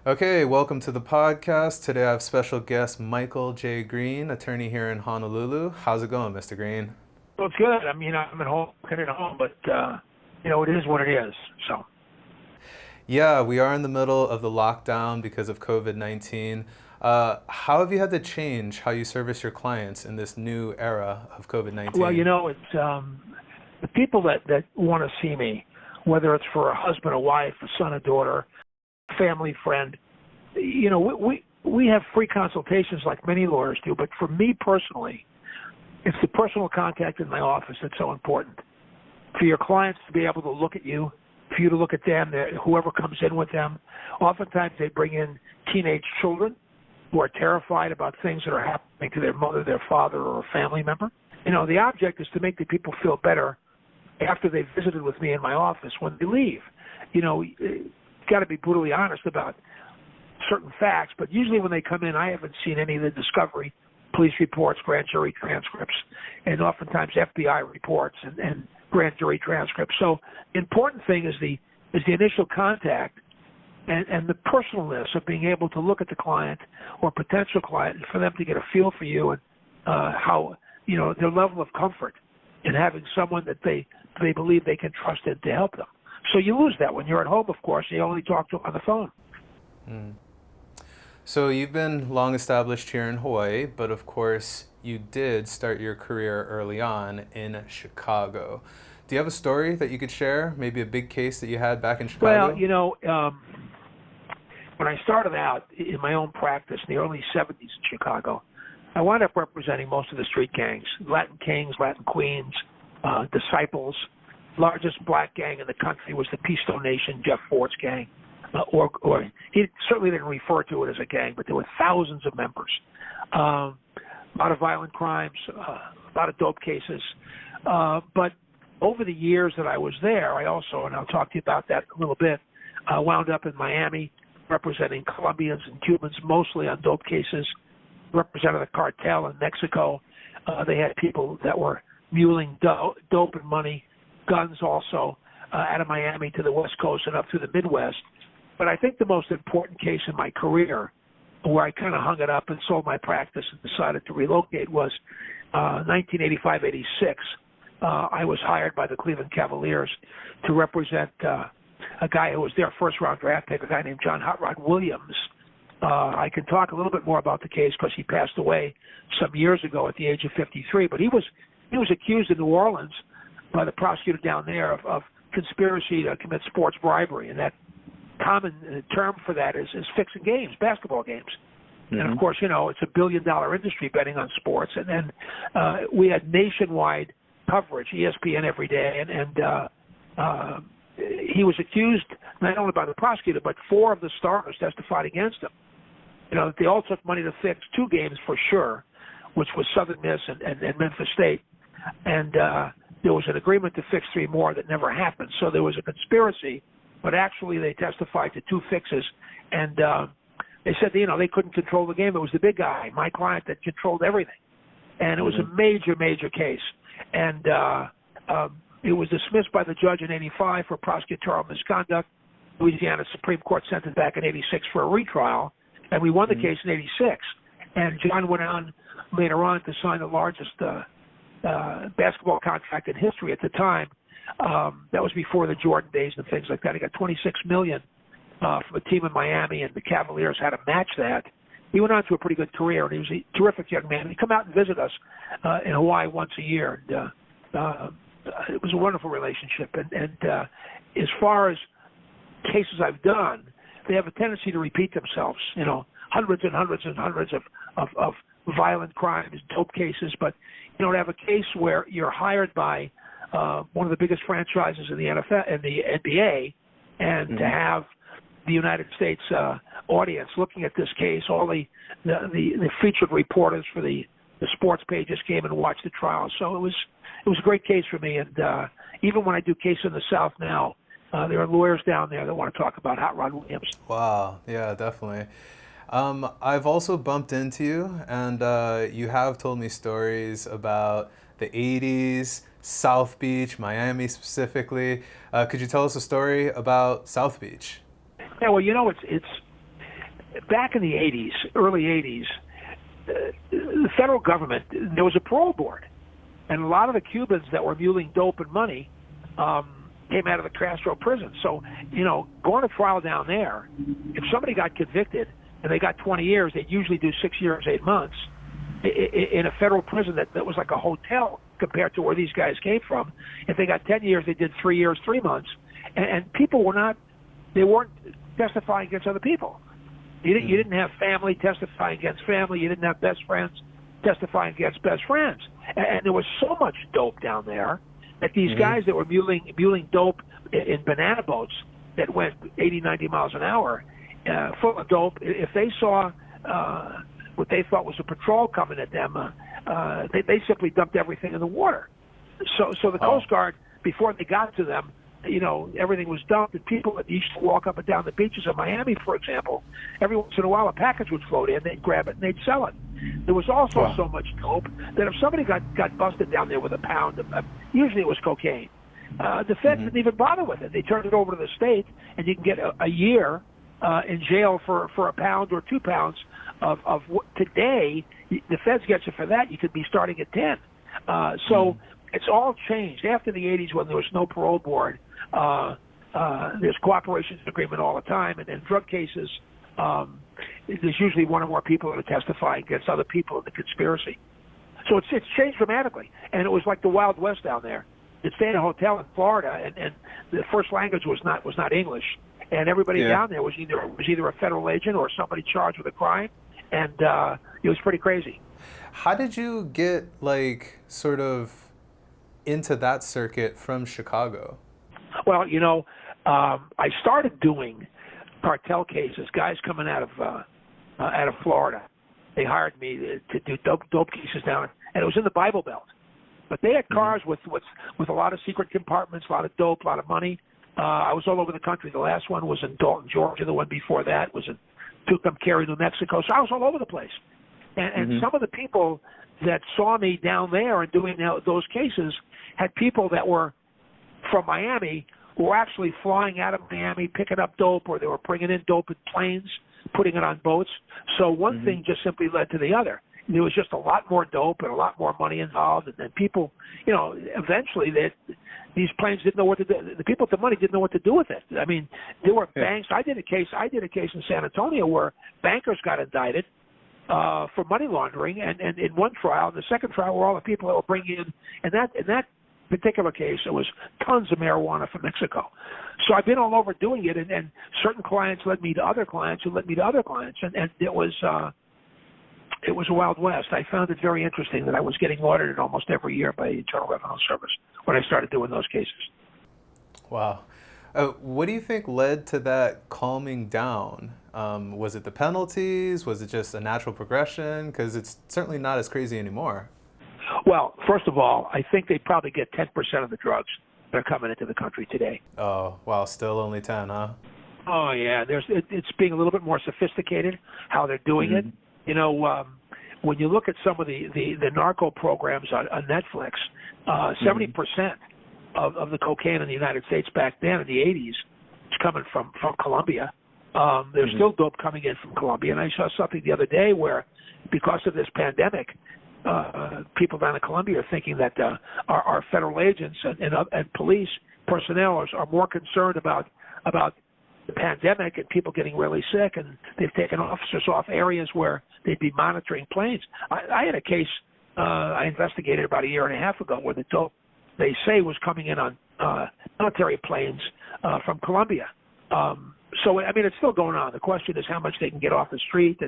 Okay, welcome to the podcast. Today I have special guest Michael J. Green, attorney here in Honolulu. How's it going, Mr. Green? Well, it's good. I mean, I'm at home, kind of at home, but it is what it is. So, Yeah, we are in the middle of the lockdown because of COVID-19. How have you had to change how you service your clients in this new era of well, COVID-19? it's the people that want to see me, whether it's for a husband, a wife, a son, a daughter, family, friend. We have free consultations like many lawyers do, but for me personally, it's the personal contact in my office that's so important. For your clients to be able to look at you, for you to look at them, whoever comes in with them. Oftentimes they bring in teenage children who are terrified about things that are happening to their mother, their father, or a family member. The object is to make the people feel better after they've visited with me in my office when they leave. Got to be brutally honest about certain facts, but usually when they come in, I haven't seen any of the discovery, police reports, grand jury transcripts, and oftentimes FBI reports and grand jury transcripts. So the important thing is the initial contact and the personalness of being able to look at the client or potential client and for them to get a feel for you and how, their level of comfort in having someone that they believe they can trust in to help them. So you lose that when you're at home, of course. You only talk to them on the phone. Mm. So you've been long established here in Hawaii, but of course you did start your career early on in Chicago. Do you have a story that you could share? Maybe a big case that you had back in Chicago? Well, when I started out in my own practice in the early 70s in Chicago, I wound up representing most of the street gangs, Latin Kings, Latin Queens, Disciples. Largest black gang in the country was the Pisto Nation, Jeff Ford's gang. Or he certainly didn't refer to it as a gang, but there were thousands of members. A lot of violent crimes, a lot of dope cases. But over the years that I was there, I also, and I'll talk to you about that a little bit, wound up in Miami representing Colombians and Cubans, mostly on dope cases, represented the cartel in Mexico. They had people that were muling dope and money, guns also, out of Miami to the West Coast and up through the Midwest. But I think the most important case in my career, where I kind of hung it up and sold my practice and decided to relocate, was 1985-86. I was hired by the Cleveland Cavaliers to represent a guy who was their first-round draft pick, a guy named John Hot Rod Williams. I can talk a little bit more about the case because he passed away some years ago at the age of 53. But he was accused in New Orleans by the prosecutor down there of conspiracy to commit sports bribery, and that common term for that is fixing games, basketball games. Mm-hmm. And of course, it's $1 billion industry betting on sports. And then we had nationwide coverage, ESPN every day, and he was accused not only by the prosecutor, but 4 of the stars testified against him. They all took money to fix 2 games for sure, which was Southern Miss and Memphis State. And there was an agreement to fix 3 more that never happened. So there was a conspiracy, but actually they testified to 2 fixes. And they said, they couldn't control the game. It was the big guy, my client, that controlled everything. And it was a major, major case. And it was dismissed by the judge in 85 for prosecutorial misconduct. Louisiana Supreme Court sent it back in 86 for a retrial. And we won the case in 86. And John went on later on to sign the largest basketball contract in history at the time. That was before the Jordan days and things like that. He got $26 million from a team in Miami, and the Cavaliers had to match that. He went on to a pretty good career, and he was a terrific young man. He'd come out and visit us in Hawaii once a year, and it was a wonderful relationship. And as far as cases I've done, they have a tendency to repeat themselves. Hundreds and hundreds and hundreds of violent crimes, dope cases, but to have a case where you're hired by one of the biggest franchises in the NFL and the NBA, and to have the United States audience looking at this case, all the featured reporters for the sports pages came and watched the trial. So it was a great case for me. And even when I do cases in the South now, there are lawyers down there that want to talk about Hot Rod Williams. Wow, yeah, definitely. I've also bumped into you, and you have told me stories about the 80s, South Beach, Miami specifically. Could you tell us a story about South Beach? Yeah, well, back in the 80s, early 80s, the federal government, there was a parole board. And a lot of the Cubans that were muling dope and money came out of the Castro prison. So, going to trial down there, if somebody got convicted and they got 20 years, they'd usually do 6 years, 8 months in a federal prison that was like a hotel compared to where these guys came from. If they got 10 years, they did 3 years, 3 months. And people they weren't testifying against other people. You didn't have family testifying against family. You didn't have best friends testifying against best friends. And there was so much dope down there that these guys that were muling dope in banana boats that went 80, 90 miles an hour full of dope, if they saw what they thought was a patrol coming at them, they simply dumped everything in the water. So the Coast Guard, before they got to them, everything was dumped, and people that used to walk up and down the beaches of Miami, for example, every once in a while a package would float in, they'd grab it and they'd sell it. There was also so much dope that if somebody got busted down there with a pound of, usually it was cocaine, the feds didn't even bother with it. They turned it over to the state, and you can get a year in jail for a pound or 2 pounds of what today the feds get you for that. You could be starting at 10. So it's all changed after the 80s when there was no parole board. There's cooperation agreement all the time, and in drug cases, there's usually one or more people that are testifying against other people in the conspiracy. So it's changed dramatically, and it was like the Wild West down there. You'd stay in a hotel in Florida, and the first language was not English, and everybody down there was either a federal agent or somebody charged with a crime, and it was pretty crazy. How did you get sort of into that circuit from Chicago? Well, I started doing cartel cases, guys coming out of Florida. They hired me to do dope cases down, and it was in the Bible Belt. But they had cars with a lot of secret compartments, a lot of dope, a lot of money. I was all over the country. The last one was in Dalton, Georgia. The one before that was in Tucumcari, New Mexico. So I was all over the place. And some of the people that saw me down there and doing those cases had people that were from Miami who were actually flying out of Miami, picking up dope, or they were bringing in dope in planes, putting it on boats. So one thing just simply led to the other. There was just a lot more dope and a lot more money involved, and then people, eventually these planes didn't know what to do. The people with the money didn't know what to do with it. I mean, there were banks. I did a case in San Antonio where bankers got indicted for money laundering, and in one trial, the second trial were all the people that were bringing in, and that particular case, it was tons of marijuana from Mexico. So I've been all over doing it, and certain clients led me to other clients who led me to other clients, and it was a Wild West. I found it very interesting that I was getting audited almost every year by the Internal Revenue Service when I started doing those cases. Wow. What do you think led to that calming down? Was it the penalties? Was it just a natural progression? Because it's certainly not as crazy anymore. Well, first of all, I think they probably get 10% of the drugs that are coming into the country today. Oh, wow. Still only 10, huh? Oh, yeah. It's being a little bit more sophisticated how they're doing it. When you look at some of the narco programs on Netflix, 70% of the cocaine in the United States back then in the 80s is coming from Colombia. There's still dope coming in from Colombia. And I saw something the other day where, because of this pandemic, people down in Colombia are thinking that our federal agents and police personnel are more concerned about the pandemic and people getting really sick, and they've taken officers off areas where they'd be monitoring planes. I had a case I investigated about a year and a half ago where the dope, they say, was coming in on military planes from Colombia. So I mean, it's still going on. The question is how much they can get off the street,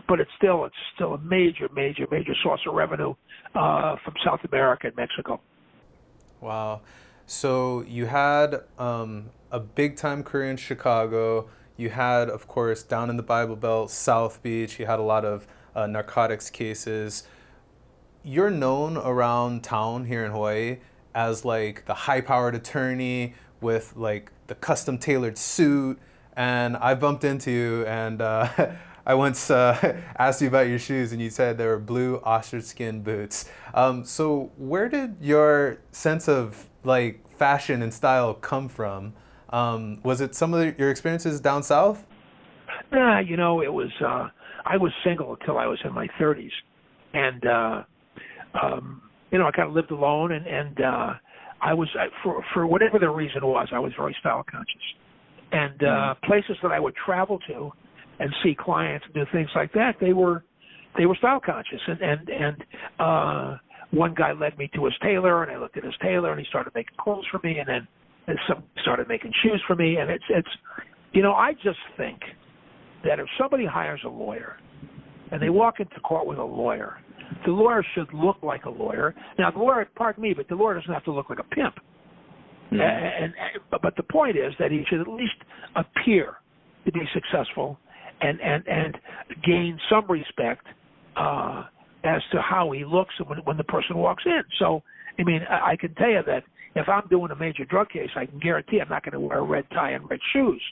but it's still a major source of revenue from South America and Mexico. Wow. So you had a big time career in Chicago. You had, of course, down in the Bible Belt, South Beach. You had a lot of narcotics cases. You're known around town here in Hawaii as the high-powered attorney with the custom tailored suit, and I bumped into you, and I once asked you about your shoes, and you said they were blue ostrich skin boots. So where did your sense of fashion and style come from? Was it some of your experiences down south? It was I was single until I was in my 30s, and I kind of lived alone, and for whatever the reason was, I was very style conscious, and places that I would travel to and see clients and do things like that, they were style conscious, and one guy led me to his tailor, and I looked at his tailor, and he started making clothes for me, and then some started making shoes for me, and it's I just think that if somebody hires a lawyer and they walk into court with a lawyer, the lawyer should look like a lawyer. Now, the lawyer, pardon me, but the lawyer doesn't have to look like a pimp. But the point is that he should at least appear to be successful and gain some respect as to how he looks when the person walks in. So, I can tell you that if I'm doing a major drug case, I can guarantee I'm not going to wear a red tie and red shoes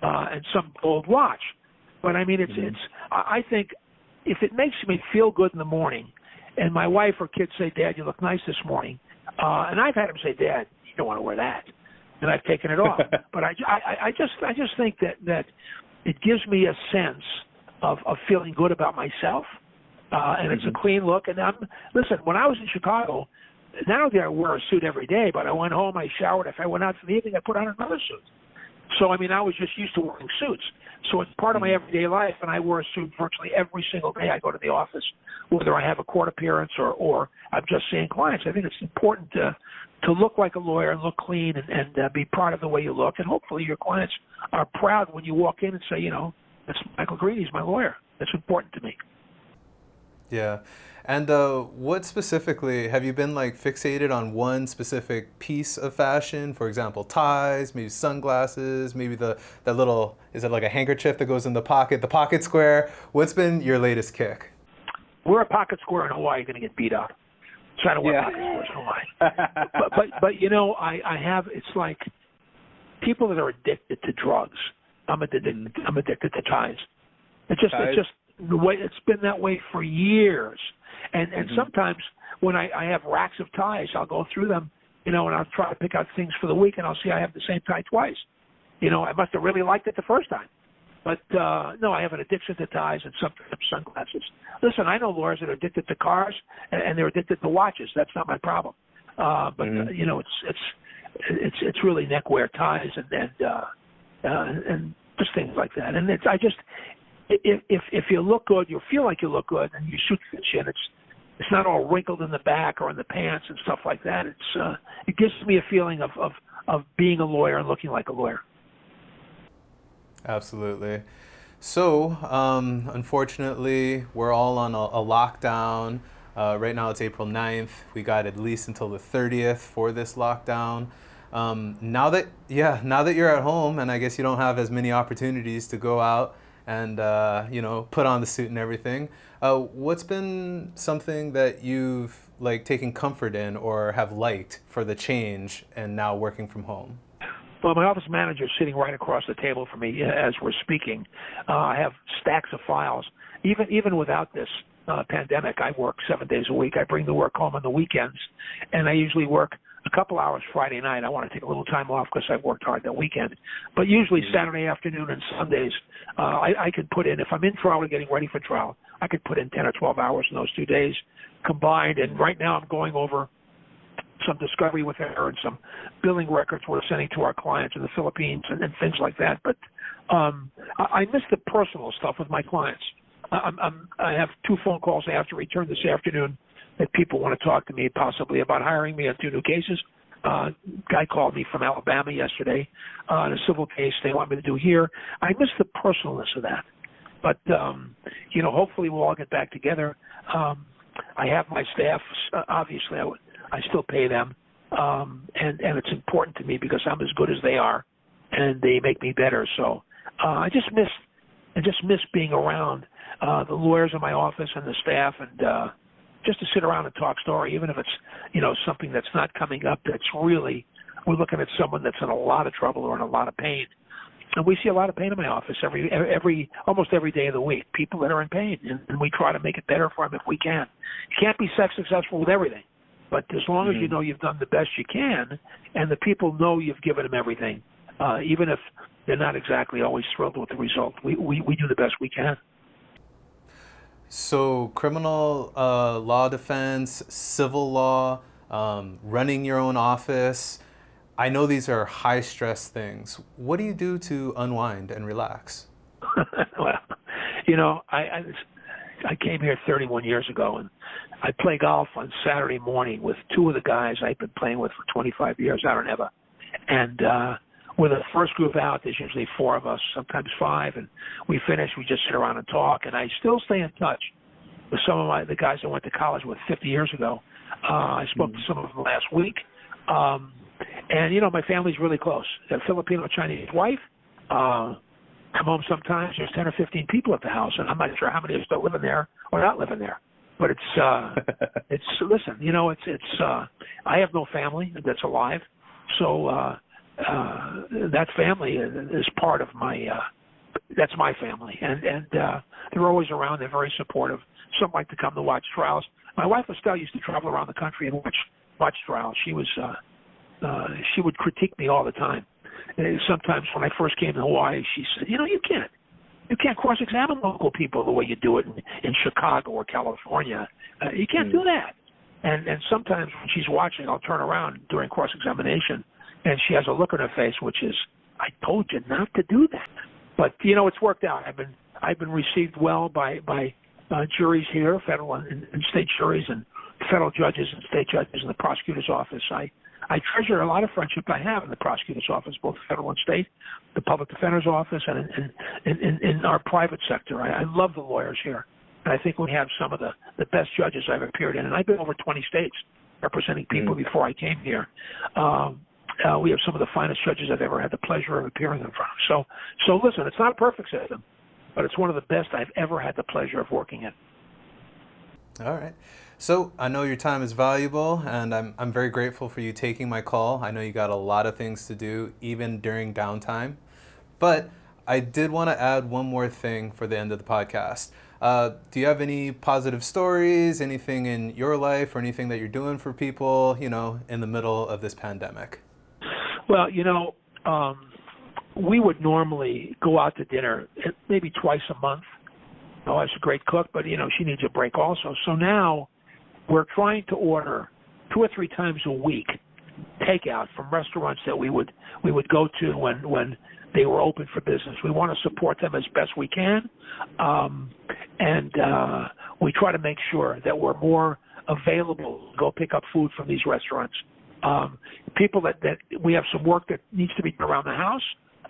and some gold watch. But I think if it makes me feel good in the morning, and my wife or kids say, "Dad, you look nice this morning," and I've had them say, "Dad, you don't want to wear that," and I've taken it off. But I just think that it gives me a sense of feeling good about myself, and it's a clean look. And listen, when I was in Chicago, not only did I wear a suit every day, but I went home, I showered. If I went out for the evening, I put on another suit. So, I was just used to wearing suits. So it's part of my everyday life, and I wear a suit virtually every single day I go to the office, whether I have a court appearance or I'm just seeing clients. I think it's important to look like a lawyer and look clean and be proud of the way you look. And hopefully your clients are proud when you walk in and say, that's Michael Green, he's my lawyer. That's important to me. Yeah. And what specifically, have you been fixated on one specific piece of fashion? For example, ties, maybe sunglasses, maybe that little, is it like a handkerchief that goes in the pocket square? What's been your latest kick? Wear a pocket square in Hawaii, you're going to get beat up. So I don't wear pocket squares in Hawaii. but I have, it's like people that are addicted to drugs. I'm addicted to ties. It's just the way it's been that way for years. And sometimes when I have racks of ties, I'll go through them, and I'll try to pick out things for the week, and I'll see I have the same tie twice. I must have really liked it the first time. But, no, I have an addiction to ties and sometimes sunglasses. Listen, I know lawyers that are addicted to cars, and they're addicted to watches. That's not my problem. It's really neckwear, ties, and just things like that. And if you look good, you feel like you look good, and your suit fits you, and it's not all wrinkled in the back or in the pants and stuff like that. It gives me a feeling of being a lawyer and looking like a lawyer. Absolutely. So, unfortunately, we're all on a lockdown. Right now it's April 9th. We got at least until the 30th for this lockdown. Now that you're at home, and I guess you don't have as many opportunities to go out and put on the suit and everything, what's been something that you've taken comfort in or have liked for the change and now working from home? Well, my office manager is sitting right across the table from me as we're speaking. I have stacks of files. Even without this pandemic, I work 7 days a week. I bring the work home on the weekends, and I usually work a couple hours Friday night. I want to take a little time off because I've worked hard that weekend. But usually Saturday afternoon and Sundays, I could put in, if I'm in trial or getting ready for trial, I could put in 10 or 12 hours in those 2 days combined. And right now I'm going over some discovery with her and some billing records we're sending to our clients in the Philippines and things like that. But I miss the personal stuff with my clients. I have 2 phone calls I have to return this afternoon that people want to talk to me possibly about hiring me on 2 new cases. Guy called me from Alabama yesterday on a civil case they want me to do here. I miss the personalness of that. But, hopefully we'll all get back together. I have my staff. Obviously, I still pay them. And it's important to me because I'm as good as they are, and they make me better. So I just miss being around the lawyers in my office and the staff, and just to sit around and talk story, even if it's something that's not coming up that's really, we're looking at someone that's in a lot of trouble or in a lot of pain. And we see a lot of pain in my office almost every day of the week, people that are in pain, and we try to make it better for them if we can. You can't be successful with everything, but as long as you know you've done the best you can, and the people know you've given them everything, even if they're not exactly always thrilled with the result. We do the best we can. So criminal law defense, civil law, running your own office. I know these are high stress things. What do you do to unwind and relax? Well, I came here 31 years ago, and I play golf on Saturday morning with two of the guys I've been playing with for 25 years out in Eva. And with the first group out, there's usually four of us, sometimes five, and we finish, we just sit around and talk. And I still stay in touch with some of the guys I went to college with 50 years ago. I spoke to some of them last week. And, my family's really close. A Filipino-Chinese wife. Come home sometimes, there's 10 or 15 people at the house, and I'm not sure how many are still living there or not living there. But listen, I have no family that's alive, so that family is part of that's my family, and they're always around. They're very supportive. Some like to come to watch trials. My wife Estelle used to travel around the country and watch trials. She would critique me all the time. Sometimes when I first came to Hawaii, she said, you can't cross-examine local people the way you do it in Chicago or California. You can't do that. And sometimes when she's watching, I'll turn around during cross-examination, and she has a look on her face, which is, I told you not to do that. But, it's worked out. I've been received well by juries here, federal and state juries, and federal judges and state judges in the prosecutor's office. I treasure a lot of friendship I have in the prosecutor's office, both federal and state, the public defender's office, and in our private sector. I love the lawyers here. And I think we have some of the best judges I've appeared in. And I've been over 20 states representing people before I came here. We have some of the finest judges I've ever had the pleasure of appearing in front of. So listen, it's not a perfect system, but it's one of the best I've ever had the pleasure of working in. All right. So I know your time is valuable, and I'm very grateful for you taking my call. I know you got a lot of things to do, even during downtime. But I did want to add one more thing for the end of the podcast. Do you have any positive stories, anything in your life or anything that you're doing for people, in the middle of this pandemic? Well, we would normally go out to dinner maybe twice a month. My wife's a great cook, but, she needs a break also. So now we're trying to order 2 or 3 times a week takeout from restaurants that we would go to when they were open for business. We want to support them as best we can, and we try to make sure that we're more available to go pick up food from these restaurants. People that we have some work that needs to be done around the house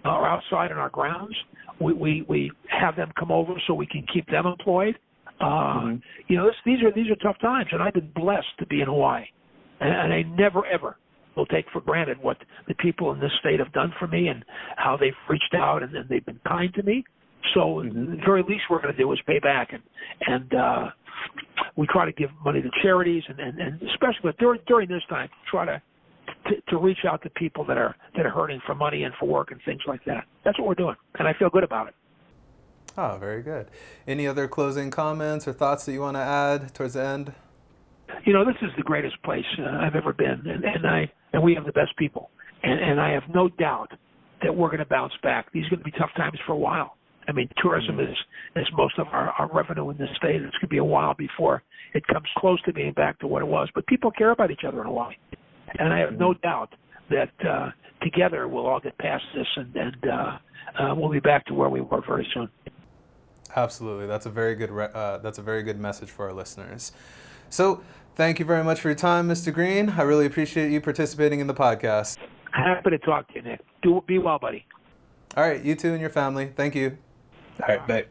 or outside in our grounds. We have them come over so we can keep them employed. These are tough times, and I've been blessed to be in Hawaii, and I never ever will take for granted what the people in this state have done for me and how they've reached out and they've been kind to me. So the very least we're going to do is pay back, and we try to give money to charities, and especially during this time, try to reach out to people that are hurting for money and for work and things like that. That's what we're doing, and I feel good about it. Oh, very good. Any other closing comments or thoughts that you want to add towards the end? This is the greatest place I've ever been, and we have the best people, and I have no doubt that we're going to bounce back. These are going to be tough times for a while. I mean, tourism is most of our revenue in this state. It's going to be a while before it comes close to being back to what it was. But people care about each other in Hawaii, and I have no doubt that together we'll all get past this, and we'll be back to where we were very soon. Absolutely, that's a very good message for our listeners. So, thank you very much for your time, Mr. Green. I really appreciate you participating in the podcast. Happy to talk to you, Nick. Be well, buddy. All right, you too and your family. Thank you. All right, bye.